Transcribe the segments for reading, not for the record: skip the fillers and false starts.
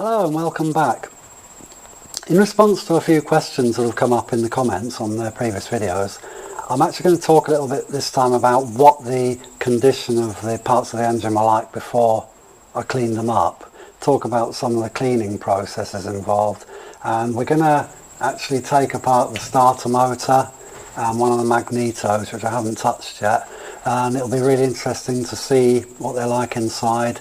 Hello and welcome back. In response to a few questions that have come up in the comments on the previous videos, I'm actually going to talk a little bit this time about what the condition of the parts of the engine were like before I cleaned them up, talk about some of the cleaning processes involved, and we're going to actually take apart the starter motor and one of the magnetos, which I haven't touched yet, and it'll be really interesting to see what they're like inside,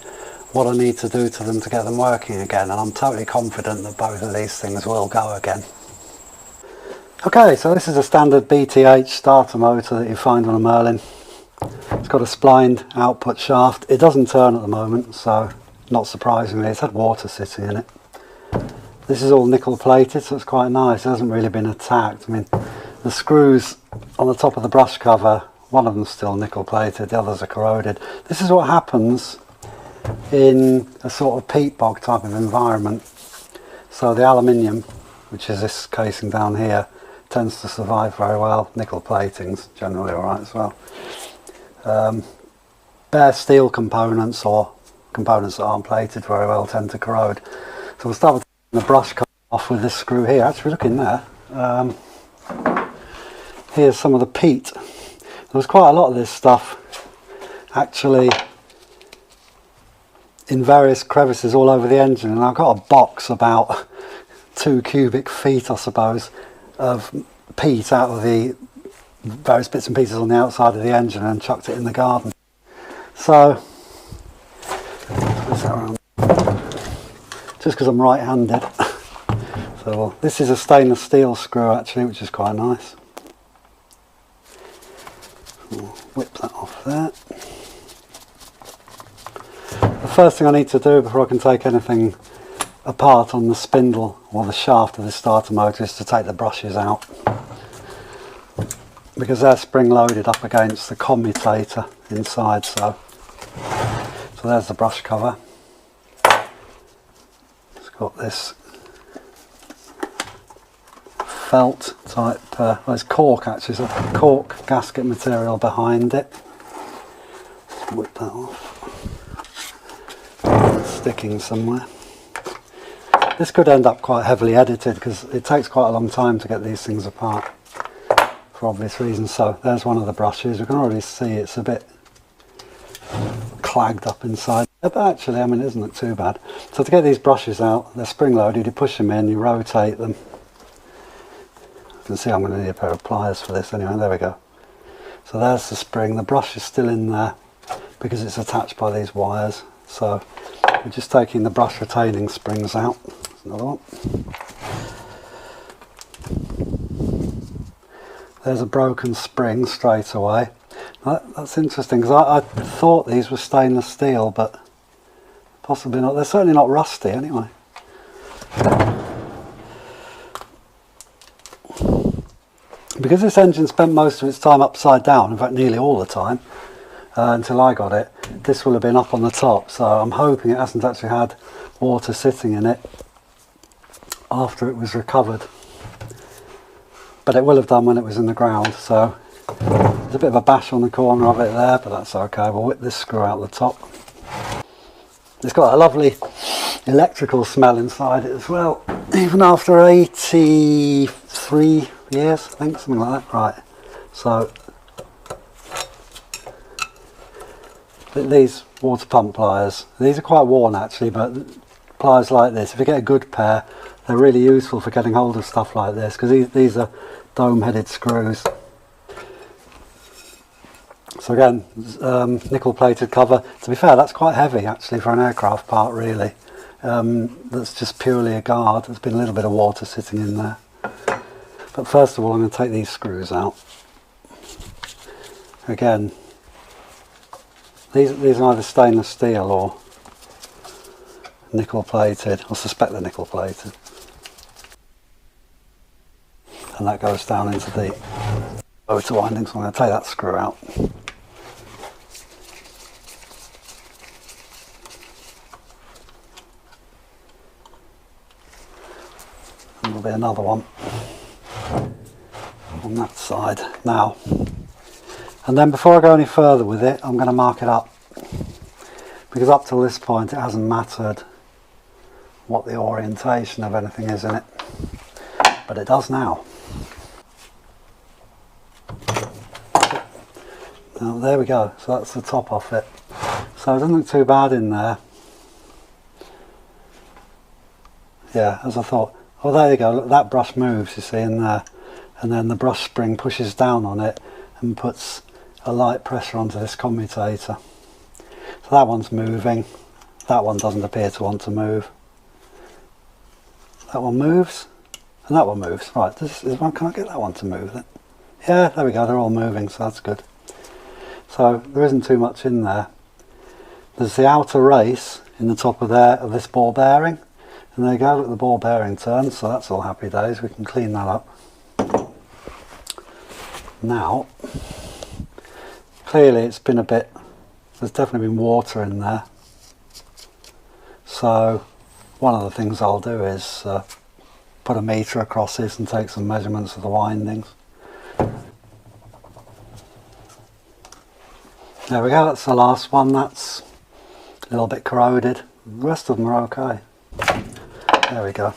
what I need to do to them to get them working again, and I'm totally confident that both of these things will go again. Okay, so this is a standard BTH starter motor that you find on a Merlin. It's got a splined output shaft. It doesn't turn at the moment, so not surprisingly it's had water sitting in it. This is all nickel plated, so it's quite nice. It hasn't really been attacked. I mean, the screws on the top of the brush cover, one of them's still nickel plated, the others are corroded. This is what happens in a sort of peat bog type of environment. So the aluminium, which is this casing down here, tends to survive very well. Nickel plating's generally alright as well. Bare steel components or components that aren't plated very well tend to corrode. So we'll start with taking the brush cover off with this screw here. Actually, look in there. Here's some of the peat. There was quite a lot of this stuff actually in various crevices all over the engine, and I've got a box about 2 cubic feet, I suppose, of peat out of the various bits and pieces on the outside of the engine and chucked it in the garden. So, just because I'm right-handed. So this is a stainless steel screw actually, which is quite nice. I'll whip that off there. The first thing I need to do before I can take anything apart on the spindle or the shaft of the starter motor is to take the brushes out, because they're spring loaded up against the commutator inside. So there's the brush cover. It's got this felt type, well, it's cork actually, it's a cork gasket material behind it. Let's whip that off. It's sticking somewhere. This could end up quite heavily edited because it takes quite a long time to get these things apart for obvious reasons. So there's one of the brushes. We can already see it's a bit clagged up inside, but actually, I mean, it doesn't look too bad. So to get these brushes out, they're spring loaded, you push them in, you rotate them. You can see I'm going to need a pair of pliers for this anyway. There we go. So there's the spring. The brush is still in there because it's attached by these wires. So we're just taking the brush retaining springs out. There's another one. There's a broken spring straight away. That's interesting, because I thought these were stainless steel, but possibly not. They're certainly not rusty anyway. Because this engine spent most of its time upside down, in fact nearly all the time, until I got it, this will have been up on the top, so I'm hoping it hasn't actually had water sitting in it after it was recovered. But it will have done when it was in the ground, so there's a bit of a bash on the corner of it there, but that's okay. We'll whip this screw out the top. It's got a lovely electrical smell inside it as well, even after 83 years, I think, something like that. Right, so these water pump pliers, these are quite worn actually, but pliers like this, if you get a good pair, they're really useful for getting hold of stuff like this, because these are dome headed screws. So again, nickel plated cover. To be fair, that's quite heavy actually for an aircraft part really. That's just purely a guard. There's been a little bit of water sitting in there. But first of all, I'm going to take these screws out. Again, these are either stainless steel or nickel plated. I suspect they're nickel plated. And that goes down into the motor winding, so I'm going to take that screw out. And there'll be another one on that side now. And then before I go any further with it, I'm going to mark it up, because up till this point it hasn't mattered what the orientation of anything is in it, but it does now. Now there we go, so that's the top off it. So it doesn't look too bad in there. Yeah, as I thought. Oh, there you go, look, that brush moves, you see, in there. And then the brush spring pushes down on it and puts a light pressure onto this commutator. So that one's moving. That one doesn't appear to want to move. That one moves. And that one moves. Right, this is one. Can I get that one to move then? Yeah, there we go, they're all moving, so that's good. So there isn't too much in there. There's the outer race in the top of there of this ball bearing. And there you go, look, the ball bearing turns, so that's all happy days. We can clean that up. Now, clearly it's been a bit, there's definitely been water in there. So one of the things I'll do is put a meter across this and take some measurements of the windings. There we go, that's the last one. That's a little bit corroded. The rest of them are okay. There we go.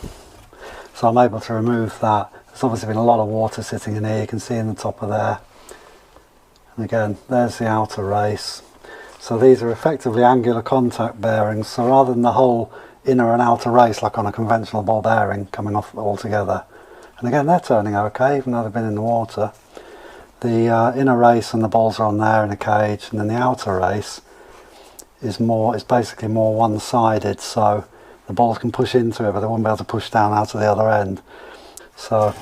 So I'm able to remove that. There's obviously been a lot of water sitting in here, you can see in the top of there. And again, there's the outer race. So these are effectively angular contact bearings, so rather than the whole inner and outer race like on a conventional ball bearing coming off altogether. And again, they're turning okay, even though they've been in the water. The inner race and the balls are on there in a cage, and then the outer race is basically more one-sided, so the balls can push into it, but they won't be able to push down out of the other end. So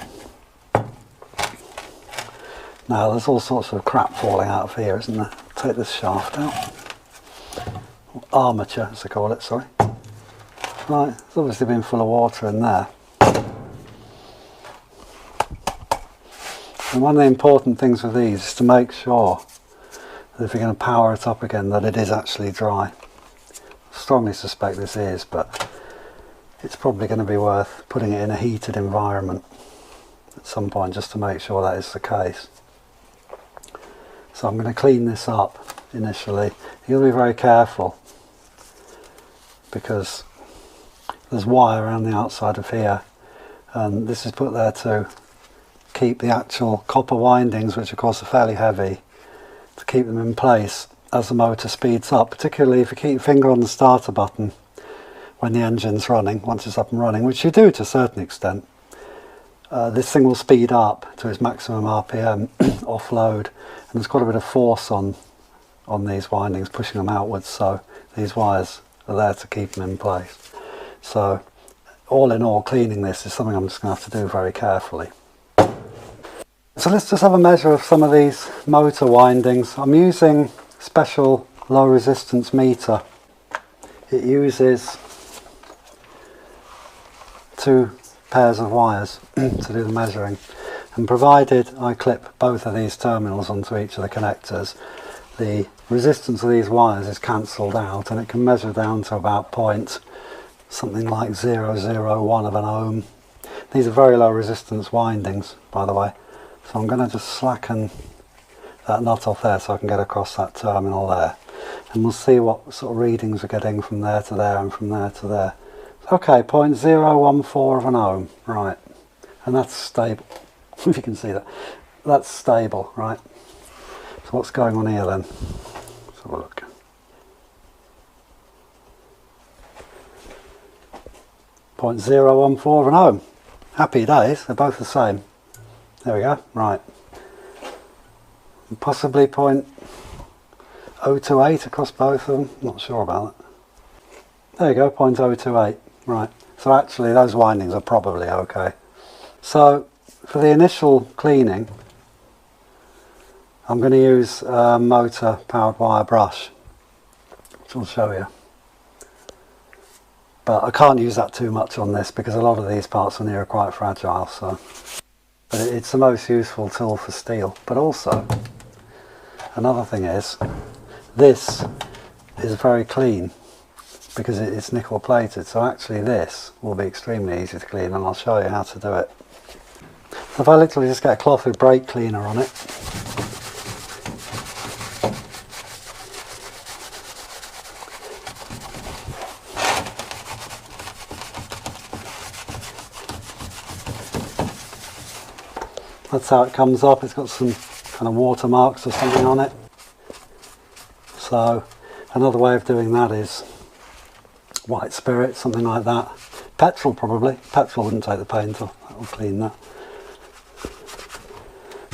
now there's all sorts of crap falling out of here, isn't there? Take this shaft out. Armature, as they call it, sorry. Right, it's obviously been full of water in there. And one of the important things with these is to make sure that if you're going to power it up again, that it is actually dry. I strongly suspect this is, but it's probably going to be worth putting it in a heated environment at some point just to make sure that is the case. So I'm going to clean this up initially. You'll be very careful because there's wire around the outside of here, and this is put there to keep the actual copper windings, which of course are fairly heavy, to keep them in place as the motor speeds up, particularly if you keep your finger on the starter button when the engine's running. Once it's up and running, which you do to a certain extent, this thing will speed up to its maximum RPM offload, and there's quite a bit of force on these windings pushing them outwards, so these wires are there to keep them in place. So all in all, cleaning this is something I'm just going to have to do very carefully. So let's just have a measure of some of these motor windings. I'm using special low resistance meter. It uses 2 pairs of wires to do the measuring, and provided I clip both of these terminals onto each of the connectors, the resistance of these wires is cancelled out, and it can measure down to about something like 0.001 of an ohm. These are very low resistance windings, by the way, so I'm going to just slacken that nut off there so I can get across that terminal there, and we'll see what sort of readings we're getting from there to there and from there to there. Okay, 0.014 of an ohm, right, and that's stable. If you can see that, that's stable, right? So what's going on here then? Let's have a look. .014 of an ohm. Happy days, they're both the same. There we go, right. And possibly 0.028 across both of them, not sure about that. There you go, 0.028, right. So actually those windings are probably okay. So for the initial cleaning, I'm going to use a motor powered wire brush, which I'll show you. But I can't use that too much on this because a lot of these parts on here are quite fragile. So, but it's the most useful tool for steel. But also, another thing is, this is very clean because it's nickel plated. So actually this will be extremely easy to clean, and I'll show you how to do it. So if I literally just get a cloth with brake cleaner on it, That's how it comes up. It's got some kind of watermarks or something on it. So another way of doing that is white spirit, something like that. Petrol probably. Petrol wouldn't take the paint off. That will clean that.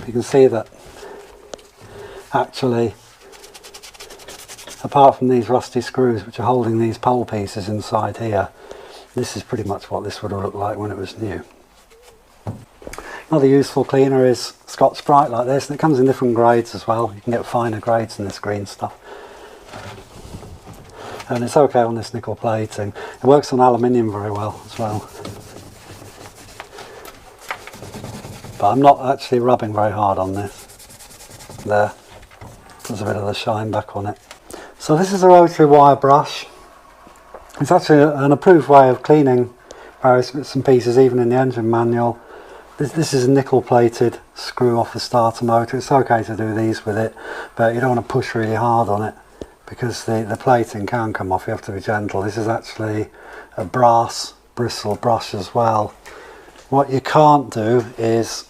You can see that actually, apart from these rusty screws which are holding these pole pieces inside here, this is pretty much what this would have looked like when it was new. Another useful cleaner is Scotch Brite like this, and it comes in different grades as well. You can get finer grades than this green stuff. And it's okay on this nickel plating. It works on aluminium very well as well. But I'm not actually rubbing very hard on this. There. There's a bit of the shine back on it. So this is a rotary wire brush. It's actually an approved way of cleaning various bits and pieces, even in the engine manual. This is a nickel plated screw off the starter motor. It's okay to do these with it, but you don't want to push really hard on it because the plating can come off. You have to be gentle. This is actually a brass bristle brush as well. What you can't do is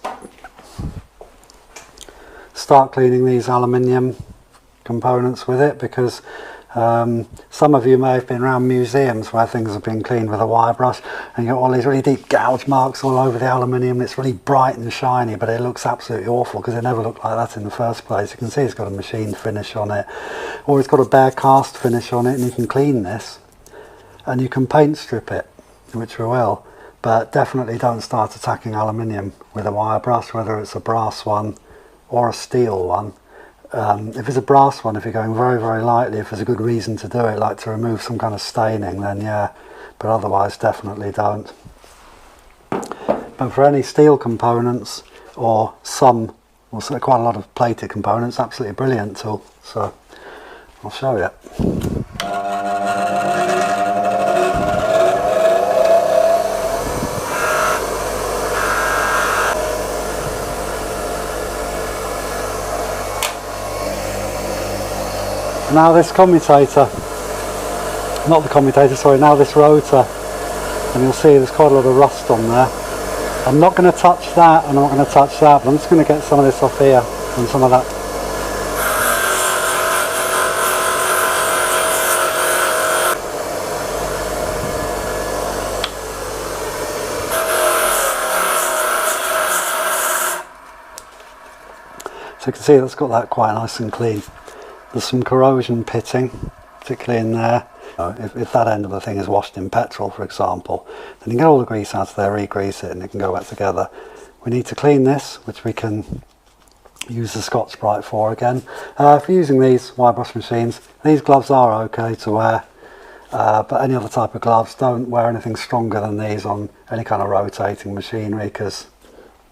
start cleaning these aluminium components with it, because some of you may have been around museums where things have been cleaned with a wire brush and you get all these really deep gouge marks all over the aluminium. It's really bright and shiny, but it looks absolutely awful because it never looked like that in the first place. You can see it's got a machined finish on it, or it's got a bare cast finish on it, and you can clean this and you can paint strip it, which we will, but definitely don't start attacking aluminium with a wire brush, whether it's a brass one or a steel one. If it's a brass one, if you're going very, very lightly, if there's a good reason to do it, like to remove some kind of staining, then yeah, but otherwise definitely don't. But for any steel components, or some, well, quite a lot of plated components, absolutely brilliant tool. So I'll show you. Now this commutator, not the commutator, sorry, now this rotor, and you'll see there's quite a lot of rust on there. I'm not going to touch that, and I'm not going to touch that, but I'm just going to get some of this off here and some of that. So you can see that's got that quite nice and clean. There's some corrosion pitting, particularly in there. If that end of the thing is washed in petrol, for example, then you can get all the grease out of there, re-grease it, and it can go back together. We need to clean this, which we can use the Scotch Brite for again. If you're using these wire brush machines, these gloves are okay to wear, but any other type of gloves, don't wear anything stronger than these on any kind of rotating machinery, because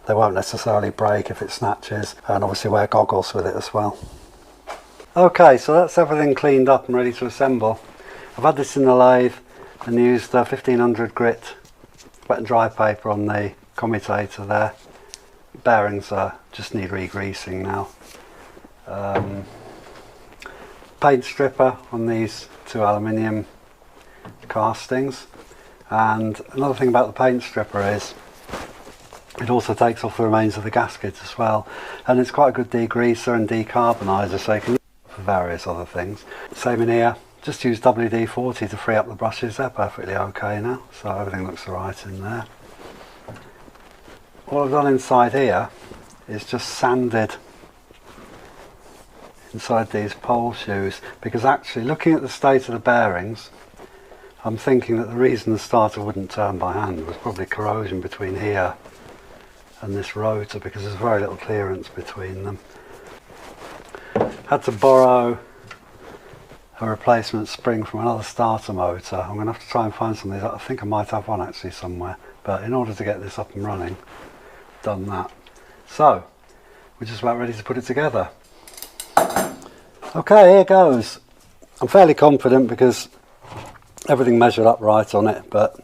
they won't necessarily break if it snatches, and obviously wear goggles with it as well. Okay, so that's everything cleaned up and ready to assemble. I've had this in the lathe and used 1500 grit wet and dry paper on the commutator there. Bearings just need re-greasing now. Paint stripper on these two aluminium castings, and another thing about the paint stripper is it also takes off the remains of the gasket as well, and it's quite a good degreaser and decarboniser, so you can use it for various other things. Same in here. Just use WD-40 to free up the brushes. They're perfectly okay now, so everything looks alright in there. All I've done inside here is just sanded inside these pole shoes, because actually looking at the state of the bearings, I'm thinking that the reason the starter wouldn't turn by hand was probably corrosion between here and this rotor, because there's very little clearance between them. Had to borrow a replacement spring from another starter motor. I'm going to have to try and find some of these. I think I might have one actually somewhere, but in order to get this up and running, done that. So we're just about ready to put it together. Okay, here goes. I'm fairly confident because everything measured up right on it, but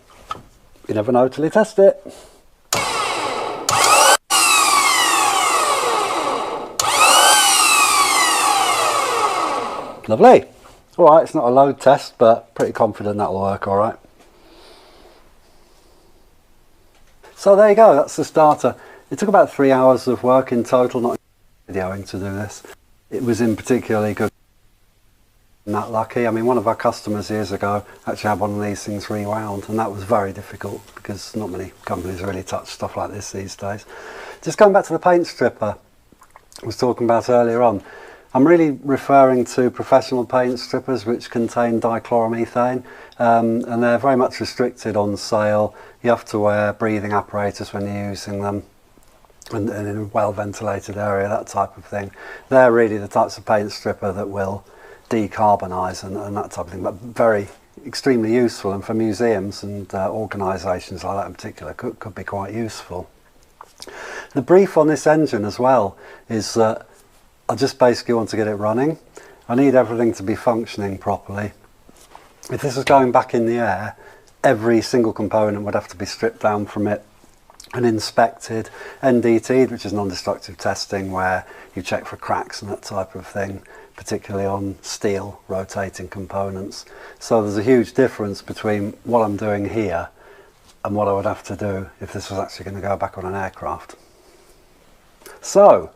you never know till you test it. Lovely. Alright, it's not a load test, but pretty confident that'll work alright. So there you go, that's the starter. It took about 3 hours of work in total, not videoing, to do this. It was in particularly good. Not lucky. I mean, one of our customers years ago actually had one of these things rewound, and that was very difficult because not many companies really touch stuff like this these days. Just going back to the paint stripper I was talking about earlier on, I'm really referring to professional paint strippers which contain dichloromethane, and they're very much restricted on sale. You have to wear breathing apparatus when you're using them, and in a well ventilated area, that type of thing. They're really the types of paint stripper that will decarbonise and that type of thing, but very extremely useful, and for museums and organisations like that in particular could be quite useful. The brief on this engine as well is that I just basically want to get it running. I need everything to be functioning properly. If this was going back in the air, every single component would have to be stripped down from it and inspected, NDT'd, which is non-destructive testing, where you check for cracks and that type of thing, particularly on steel rotating components. So there's a huge difference between what I'm doing here and what I would have to do if this was actually going to go back on an aircraft. So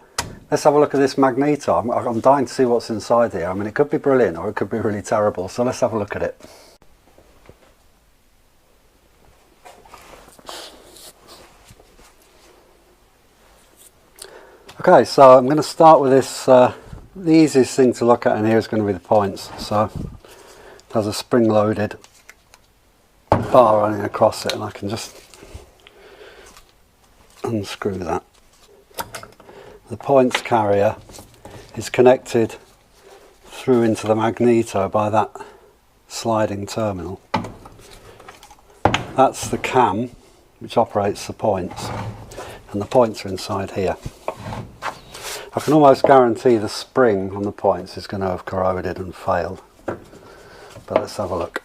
let's have a look at this magneto. I'm dying to see what's inside here. I mean, it could be brilliant or it could be really terrible, so let's have a look at it. Okay, so I'm going to start with this. The easiest thing to look at in here is going to be the points. So it has a spring-loaded bar running across it, and I can just unscrew that. The points carrier is connected through into the magneto by that sliding terminal. That's the cam which operates the points, and the points are inside here. I can almost guarantee the spring on the points is going to have corroded and failed, but let's have a look.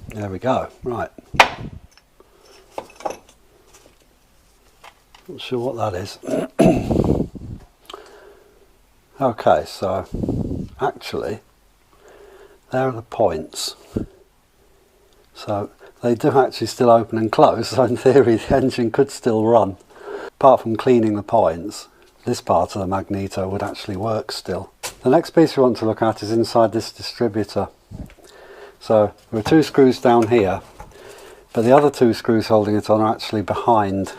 There we go. Right. Not sure what that is. Okay, so actually there are the points. So they do actually still open and close, so in theory the engine could still run. Apart from cleaning the points, this part of the magneto would actually work still. The next piece we want to look at is inside this distributor. So there are two screws down here, but the other two screws holding it on are actually behind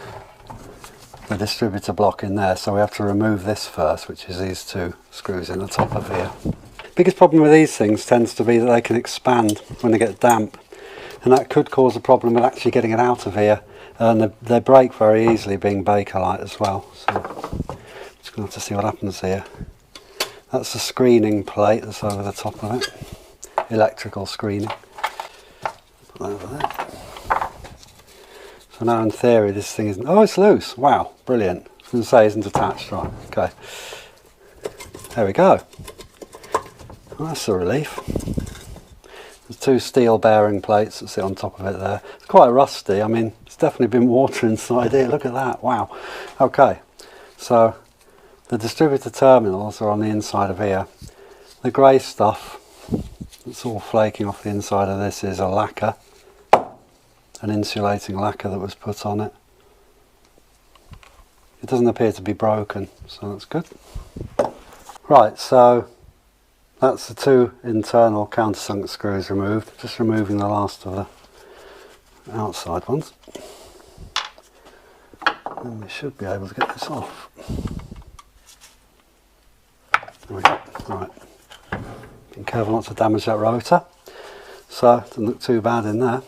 the distributor block in there, so we have to remove this first, which is these two screws in the top of here. Biggest problem with these things tends to be that they can expand when they get damp, and that could cause a problem with actually getting it out of here, and they break very easily, being Bakelite as well. So I'm just going to have to see what happens here. That's the screening plate that's over the top of it. Electrical screening. Put that over there. So now in theory this thing isn't... Oh, it's loose. Wow, brilliant. I was going to say it isn't attached. Right, okay. There we go. Well, that's a relief. There's two steel bearing plates that sit on top of it there. It's quite rusty. I mean, it's definitely been water inside here. Look at that. Wow. Okay. So the distributor terminals are on the inside of here. The grey stuff that's all flaking off the inside of this is a lacquer, an insulating lacquer that was put on it. It doesn't appear to be broken, so that's good. Right, so that's the two internal countersunk screws removed. Just removing the last of the outside ones. And we should be able to get this off. There we go. Right. Be careful not to damage that rotor. So it doesn't look too bad in there.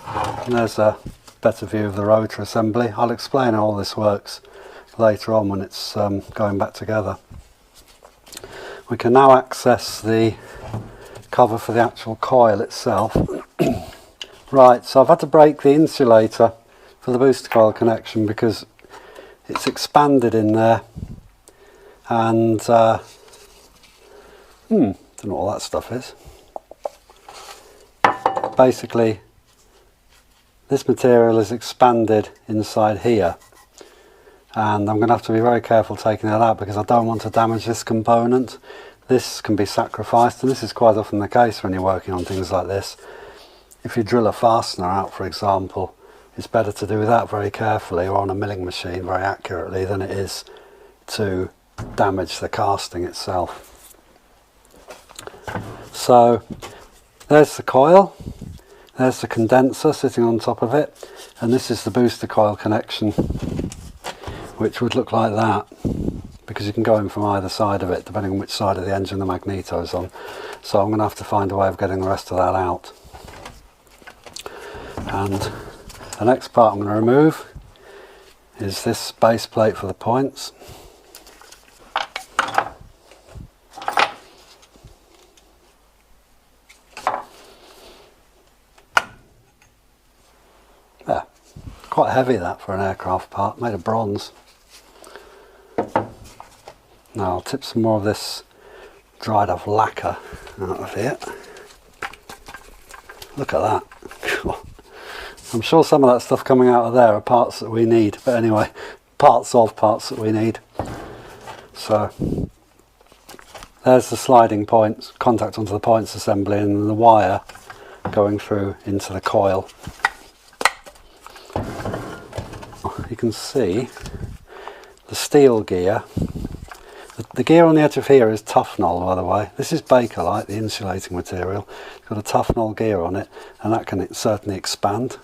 And there's a better view of the rotor assembly. I'll explain how all this works later on when it's going back together. We can now access the cover for the actual coil itself. Right, so I've had to break the insulator for the booster coil connection because it's expanded in there, and don't know what that stuff is. Basically this material is expanded inside here, and I'm going to have to be very careful taking it out because I don't want to damage this component. This can be sacrificed, and this is quite often the case when you're working on things like this. If you drill a fastener out, for example, it's better to do that very carefully or on a milling machine very accurately than it is to damage the casting itself. So there's the coil, there's the condenser sitting on top of it, and this is the booster coil connection, which would look like that, because you can go in from either side of it depending on which side of the engine the magneto is on. So I'm going to have to find a way of getting the rest of that out. And the next part I'm going to remove is this base plate for the points. Yeah, quite heavy that for an aircraft part, made of bronze. Now I'll tip some more of this dried off lacquer out of here. Look at that. I'm sure some of that stuff coming out of there are parts that we need, but anyway, parts that we need. So there's the sliding points, contact onto the points assembly, and the wire going through into the coil. You can see the steel gear. The gear on the edge of here is Tufnol, by the way. This is Bakelite, the insulating material. It's got a Tufnol gear on it, and that can certainly expand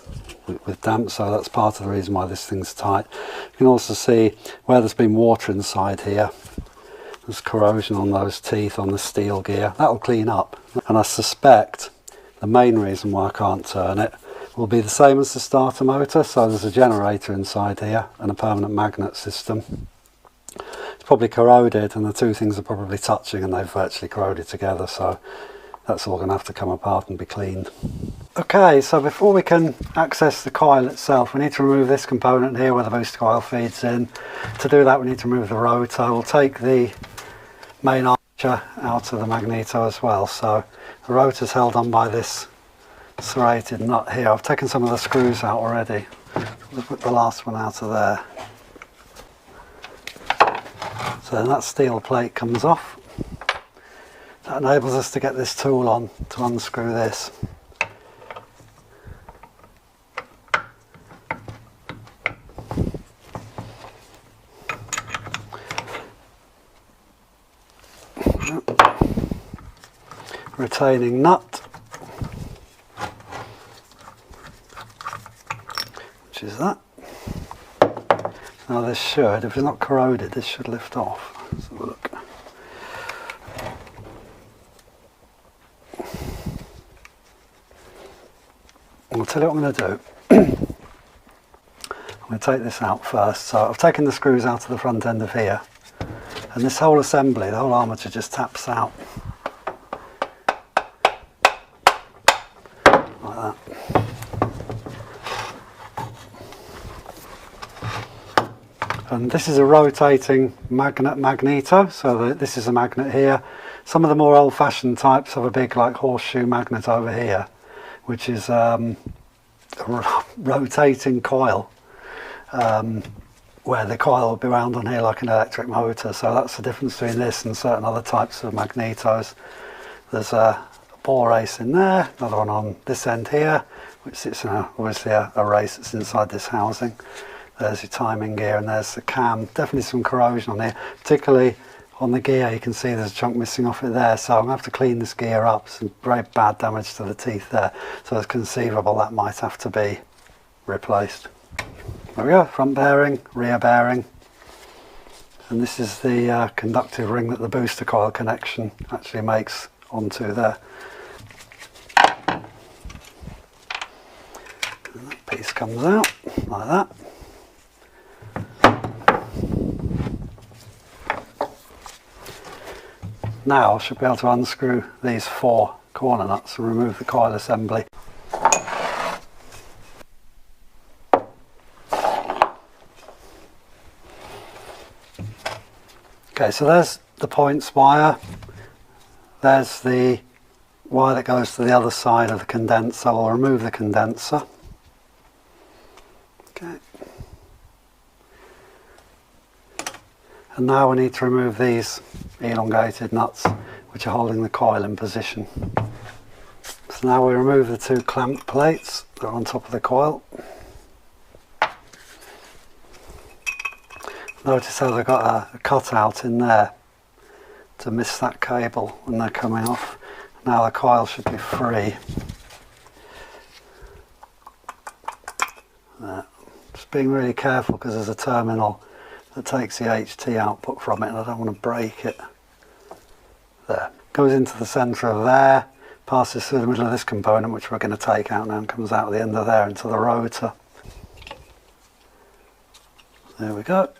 with damp, so that's part of the reason why this thing's tight. You can also see where there's been water inside here. There's corrosion on those teeth on the steel gear. That'll clean up, and I suspect the main reason why I can't turn it will be the same as the starter motor. So there's a generator inside here and a permanent magnet system. It's probably corroded, and the two things are probably touching and they've virtually corroded together, so that's all going to have to come apart and be cleaned. Okay, so before we can access the coil itself, we need to remove this component here where the booster coil feeds in. To do that we need to remove the rotor. We'll take the main armature out of the magneto as well. So the rotor's held on by this serrated nut here. I've taken some of the screws out already. We'll put the last one out of there. So then that steel plate comes off. That enables us to get this tool on to unscrew this. Retaining nut, which is that. Now this should, if it's not corroded, this should lift off. Let's have a look. I'll tell you what I'm going to do. I'm going to take this out first. So I've taken the screws out of the front end of here, and this whole assembly, the whole armature just taps out. Like that. And this is a rotating magneto, so this is a magnet here. Some of the more old-fashioned types have a big like horseshoe magnet over here, which is a rotating coil, where the coil will be wound on here like an electric motor. So that's the difference between this and certain other types of magnetos. There's a ball race in there, another one on this end here, which sits in obviously a race that's inside this housing. There's your timing gear, and there's the cam. Definitely some corrosion on here, particularly on the gear. You can see there's a chunk missing off it there, so I'm going to have to clean this gear up. Some very bad damage to the teeth there, so it's conceivable that might have to be replaced. There we go, front bearing, rear bearing, and this is the conductive ring that the booster coil connection actually makes onto there. And that piece comes out like that. Now I should be able to unscrew these 4 corner nuts and remove the coil assembly. Okay, so there's the points wire. There's the wire that goes to the other side of the condenser. I'll remove the condenser. Okay. And now we need to remove these elongated nuts which are holding the coil in position. So now we remove the two clamp plates that are on top of the coil. Notice how they've got a cutout in there to miss that cable when they're coming off. Now the coil should be free. There. Just being really careful because there's a terminal that takes the HT output from it and I don't want to break it. There. Goes into the centre of there, passes through the middle of this component which we're going to take out now and comes out the end of there into the rotor. There we go.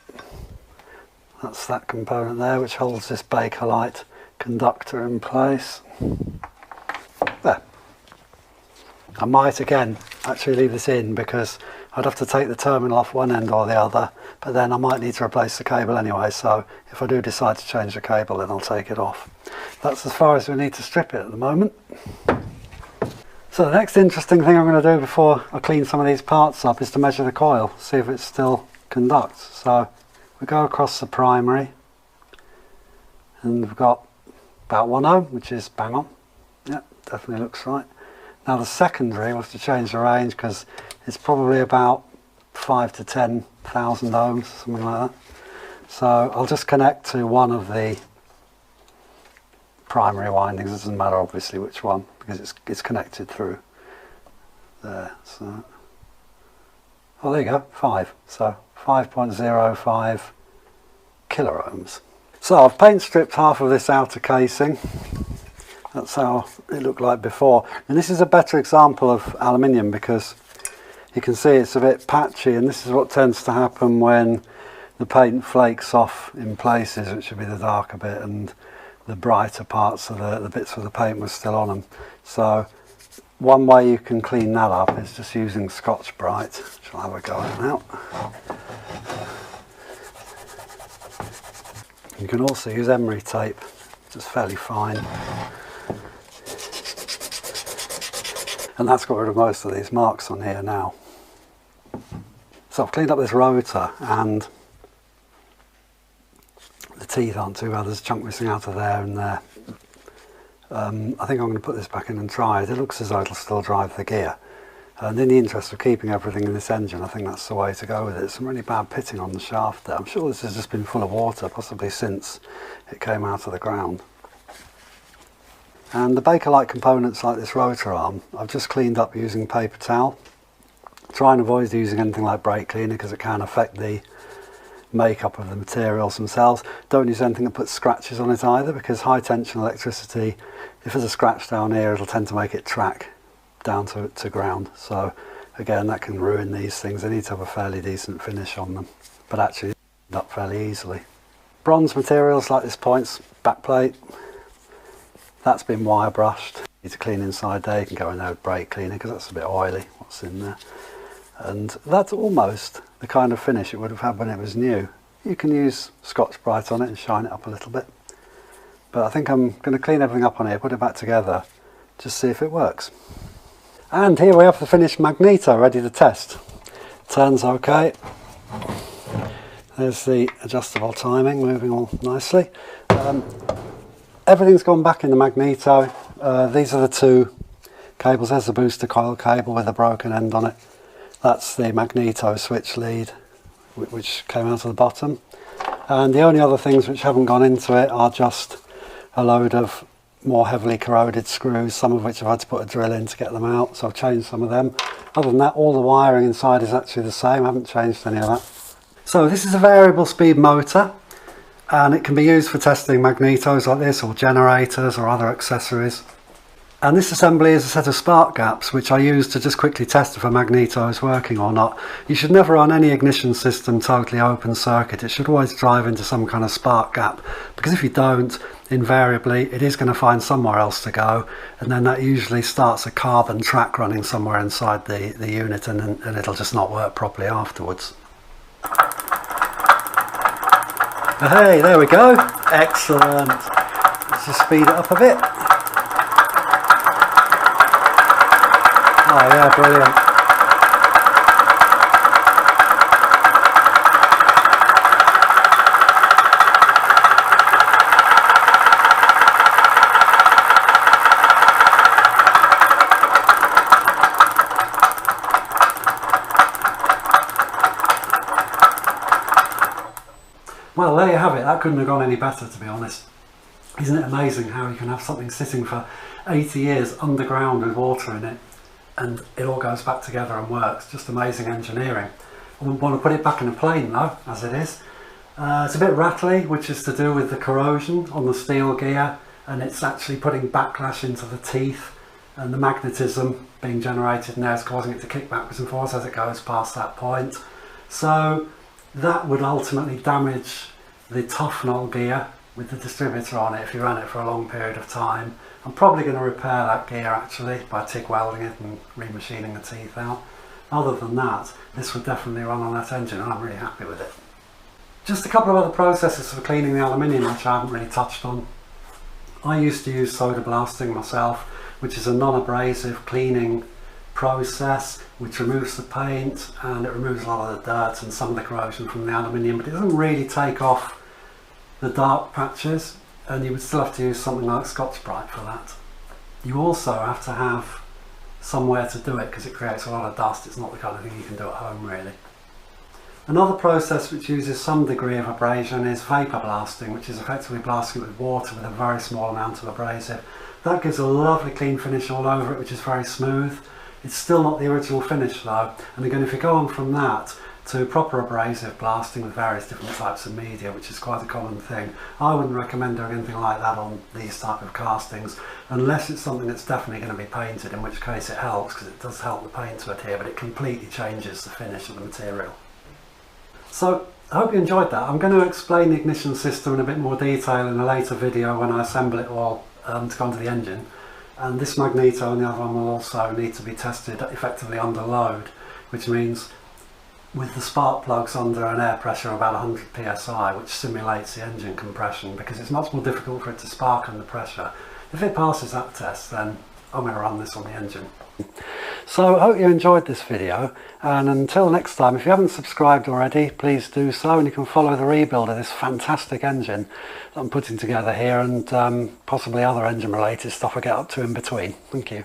That's that component there which holds this Bakelite conductor in place. There. I might again actually leave this in because I'd have to take the terminal off one end or the other, but then I might need to replace the cable anyway, so if I do decide to change the cable then I'll take it off. That's as far as we need to strip it at the moment. So the next interesting thing I'm going to do before I clean some of these parts up is to measure the coil, see if it still conducts. So we go across the primary and we've got about 1 ohm, which is bang on. Yeah, definitely looks right. Now the secondary, we'll have to change the range because it's probably about 5 to 10,000 ohms, something like that. So I'll just connect to one of the primary windings. It doesn't matter obviously which one because it's connected through there. So, oh, there you go, 5. So 5.05 kilo ohms. So I've paint stripped half of this outer casing. That's how it looked like before. And this is a better example of aluminium because you can see it's a bit patchy, and this is what tends to happen when the paint flakes off in places, which would be the darker bit, and the brighter parts of the bits where the paint was still on them. So one way you can clean that up is just using Scotch Brite, which I'll have a go at now. You can also use emery tape, just fairly fine. And that's got rid of most of these marks on here now. So I've cleaned up this rotor and the teeth aren't too bad. There's a chunk missing out of there and there. I think I'm going to put this back in and try it. It looks as though it'll still drive the gear. And in the interest of keeping everything in this engine, I think that's the way to go with it. Some really bad pitting on the shaft there. I'm sure this has just been full of water, possibly since it came out of the ground. And the Bakelite components like this rotor arm, I've just cleaned up using paper towel. Try and avoid using anything like brake cleaner because it can affect the makeup of the materials themselves. Don't use anything that puts scratches on it either, because high tension electricity, if there's a scratch down here, it'll tend to make it track down to ground. So again, that can ruin these things. They need to have a fairly decent finish on them, but actually end up fairly easily. Bronze materials like this points back plate, that's been wire brushed. You need to clean inside there. You can go in there with brake cleaner because that's a bit oily, what's in there. And that's almost the kind of finish it would have had when it was new. You can use Scotch Brite on it and shine it up a little bit. But I think I'm going to clean everything up on here, put it back together, just see if it works. And here we have the finished magneto ready to test. Turns okay. There's the adjustable timing moving all nicely. Everything's gone back in the magneto. These are the two cables. There's the booster coil cable with a broken end on it. That's the magneto switch lead which came out of the bottom. And the only other things which haven't gone into it are just a load of more heavily corroded screws, some of which I've had to put a drill in to get them out, so I've changed some of them. Other than that, all the wiring inside is actually the same. I haven't changed any of that. So this is a variable speed motor, and it can be used for testing magnetos like this, or generators or other accessories. And this assembly is a set of spark gaps which I use to just quickly test if a magneto is working or not. You should never run any ignition system totally open circuit. It should always drive into some kind of spark gap, because if you don't, invariably it is going to find somewhere else to go, and then that usually starts a carbon track running somewhere inside the unit, and it'll just not work properly afterwards. Hey, there we go. Excellent. Let's just speed it up a bit. Oh yeah, brilliant. Well, there you have it. That couldn't have gone any better, to be honest. Isn't it amazing how you can have something sitting for 80 years underground with water in it and it all goes back together and works? Just amazing engineering. I wouldn't want to put it back in a plane though, as it is. It's a bit rattly, which is to do with the corrosion on the steel gear, and it's actually putting backlash into the teeth, and the magnetism being generated now is causing it to kick backwards and forwards as it goes past that point. So that would ultimately damage the Tufnol gear with the distributor on it if you ran it for a long period of time. I'm probably going to repair that gear actually by TIG welding it and remachining the teeth out. Other than that, this would definitely run on that engine and I'm really happy with it. Just a couple of other processes for cleaning the aluminium which I haven't really touched on. I used to use soda blasting myself, which is a non-abrasive cleaning process which removes the paint and it removes a lot of the dirt and some of the corrosion from the aluminium, but it doesn't really take off the dark patches, and you would still have to use something like Scotch-Brite for that. You also have to have somewhere to do it because it creates a lot of dust. It's not the kind of thing you can do at home really. Another process which uses some degree of abrasion is vapour blasting, which is effectively blasting it with water with a very small amount of abrasive. That gives a lovely clean finish all over it, which is very smooth. It's still not the original finish though, and again if you go on from that to proper abrasive blasting with various different types of media, which is quite a common thing, I wouldn't recommend doing anything like that on these type of castings unless it's something that's definitely going to be painted, in which case it helps because it does help the paint to adhere, but it completely changes the finish of the material. So I hope you enjoyed that. I'm going to explain the ignition system in a bit more detail in a later video when I assemble it all to go into the engine, and this magneto and the other one will also need to be tested effectively under load, which means with the spark plugs under an air pressure of about 100 psi, which simulates the engine compression, because it's much more difficult for it to spark under pressure. If it passes that test, then I'm going to run this on the engine. So I hope you enjoyed this video, and until next time, if you haven't subscribed already, please do so, and you can follow the rebuild of this fantastic engine that I'm putting together here, and possibly other engine related stuff I get up to in between. Thank you.